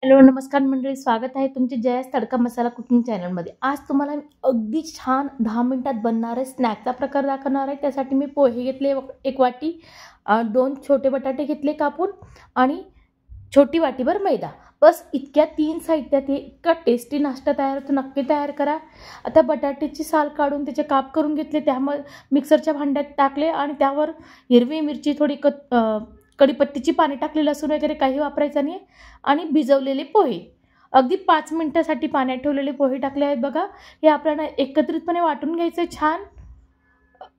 Hello नमस्कार मंडळी, स्वागत आहे तुमचे जयास तडका मसाला कुकिंग चॅनलमध्ये। आज तुम्हाला मी अगदी छान 10 मिनिटात बनणारे स्नॅकचा प्रकार दाखवणार आहे। त्यासाठी मी पोहे घेतले एक वाटी, 2 छोटे बटाटे घेतले कापून आणि छोटी वाटीभर मैदा। बस इतक्या 3 साहित्यात हे इतका टेस्टी नाश्ता तयार होतो, नक्की तयार करा। आता बटाट्याची साल काढून त्याचे काप करून घेतले, त्यामध्ये मिक्सरच्या भांड्यात टाकले आणि त्यावर हिरवी मिरची, थोडी कढीपत्त्याची पाने टाकले, लसूण वगैरे काही वापरायचं नाही आणि भिजवलेले पोहे अगदी 5 मिनिटासाठी पाण्यात ठेवलेले पोहे टाकले आहेत बघा। हे आपल्याला एकत्रितपणे वाटून घ्यायचं छान,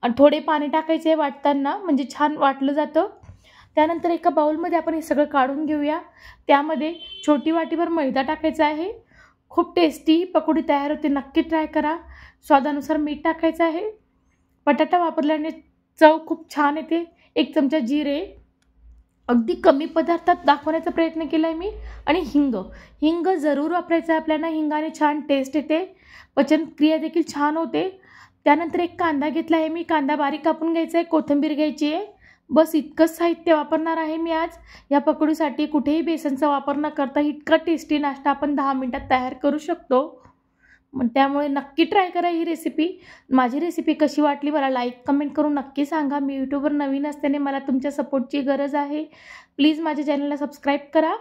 आणि थोडे पाणी टाकायचे वाटताना, म्हणजे छान वाटलं जातं। त्यानंतर एका बाउलमध्ये आपण हे सगळं काढून घेऊया। त्यामध्ये छोटी वाटीभर मैदा टाकायचा आहे। खूप टेस्टी पकोडी तयार होते, नक्की ट्राय करा। स्वादानुसार मीठ टाकायचं आहे। बटाटा वापरल्याने चव खूप छान येते। 1 चमचा जिरे, अगदी कमी पदार्थात दाखवण्याचा प्रयत्न केला आहे मी, आणि हिंग जरूर वापरायचं आहे आपल्याला। हिंगाने छान टेस्ट येते, पचनक्रिया देखील छान होते। त्यानंतर एक कांदा घेतला आहे मी, कांदा बारीक कापून घ्यायचा आहे, कोथिंबीर घ्यायची आहे। बस इतकंच साहित्य वापरणार आहे मी आज या पकोडीसाठी। कुठेही बेसनचा वापर न करता इतका टेस्टी नाश्ता आपण 10 मिनिटात तयार करू शकतो। त्यामुळे नक्की ट्राय करा ही रेसिपी। माझी रेसिपी कशी वाटली मला लाईक कमेंट करून नक्की सांगा। मी यूट्यूबवर नवीन असल्याने मला तुमच्या सपोर्टची गरज आहे। प्लीज माझ्या चॅनलला सबस्क्राईब करा।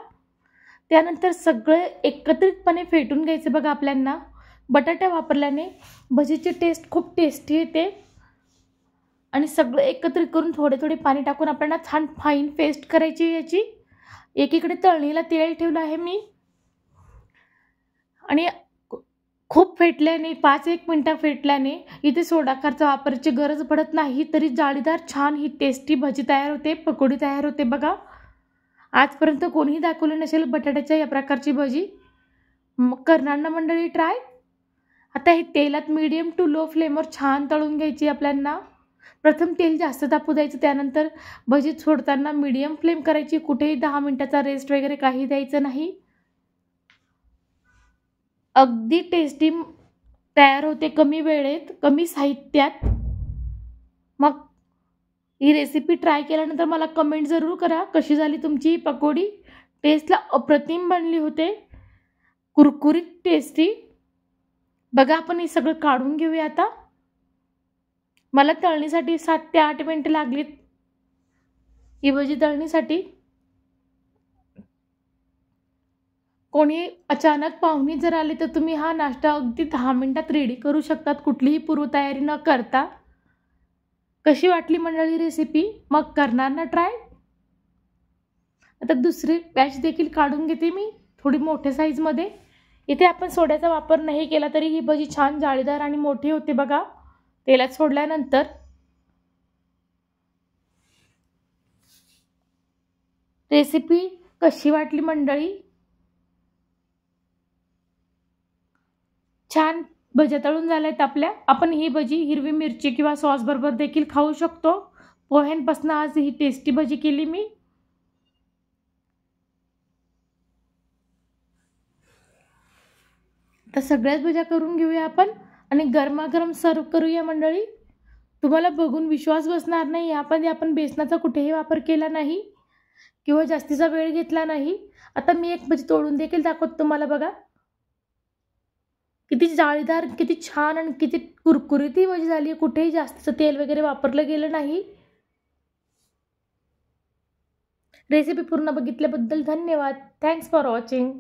त्यानंतर सगळे एकत्रितपणे फेटून घ्यायचे बघा। आपल्याला बटाटा वापरल्याने भजीची टेस्ट खूप टेस्टी येते, आणि सगळं एकत्रित करून थोडे थोडे पाणी टाकून आपल्याला छान फाईन पेस्ट करायची याची। एकीकडे तळणीला तेल ठेवलं आहे मी, आणि खूप फेटल्याने 5-1 मिनिटं फेटल्याने इथे सोडा खारचा वापरायची गरज पडत नाही, तरी जाळीदार छान ही टेस्टी भजी तयार होते, पकोडी तयार होते बघा। आजपर्यंत कोणीही दाखवलं नसेल बटाट्याच्या या प्रकारची भजी, मग करणार ना मंडळी ट्राय। आता हे तेलात मीडियम टू लो फ्लेमवर छान तळून घ्यायची आपल्याला। प्रथम तेल जास्त तापू द्यायचं, त्यानंतर भजी सोडताना मीडियम फ्लेम करायची। कुठेही 10 मिनिटाचा रेस्ट वगैरे काही द्यायचं नाही। अगदी टेस्टी तयार होते, कमी वेळेत कमी साहित्यात। मग ही रेसिपी ट्राय केल्यानंतर मला कमेंट जरूर करा कशी झाली तुमची पकोडी। टेस्टला अप्रतिम बनली होते, कुरकुरीत टेस्टी। बघा आपण हे सगळं काढून घेऊया आता। मला तळणीसाठी 7 ते 8 मिनिटं लागलीत ही भजी तळणीसाठी। कोणी अचानक पाहुणे जर आले तर तुम्ही हा नाश्ता अगदी 10 मिनिटात रेडी करू शकतात, कुठलीही पूर्वतयारी न करता। कशी वाटली मंडळी रेसिपी, मग करणार ना ट्राय। आता दुसरी बॅच देखील काढून घेते मी, थोडी मोठ्या साईजमध्ये। इथे आपण सोड्याचा वापर नाही केला तरी ही भजी छान जाळीदार आणि मोठी होते बघा तेलात सोडल्यानंतर। रेसिपी कशी वाटली मंडळी, छान भज्या तळून झाल्यात आपल्या। आपण ही भजी हिरवी मिरची किंवा सॉस बरोबर देखील खाऊ शकतो। पोह्यांपासून आज ही टेस्टी भजी केली मी। तर सगळ्याच भज्या करून घेऊया आपण आणि गरमागरम सर्व करूया मंडळी। तुम्हाला बघून विश्वास बसणार नाही, यामध्ये आपण बेसनाचा कुठेही वापर केला नाही किंवा जास्तीचा वेळ घेतला नाही। आता मी एक भजी तोडून देखील दाखवतो तुम्हाला बघा, किती जाळीदार, किती छान आणि किती कुरकुरीत ही भजी झाली। कुठेही जास्तीचं तेल वगैरे वापरलं गेलं नाही। रेसिपी पूर्ण बघितल्याबद्दल धन्यवाद। Thanks for watching.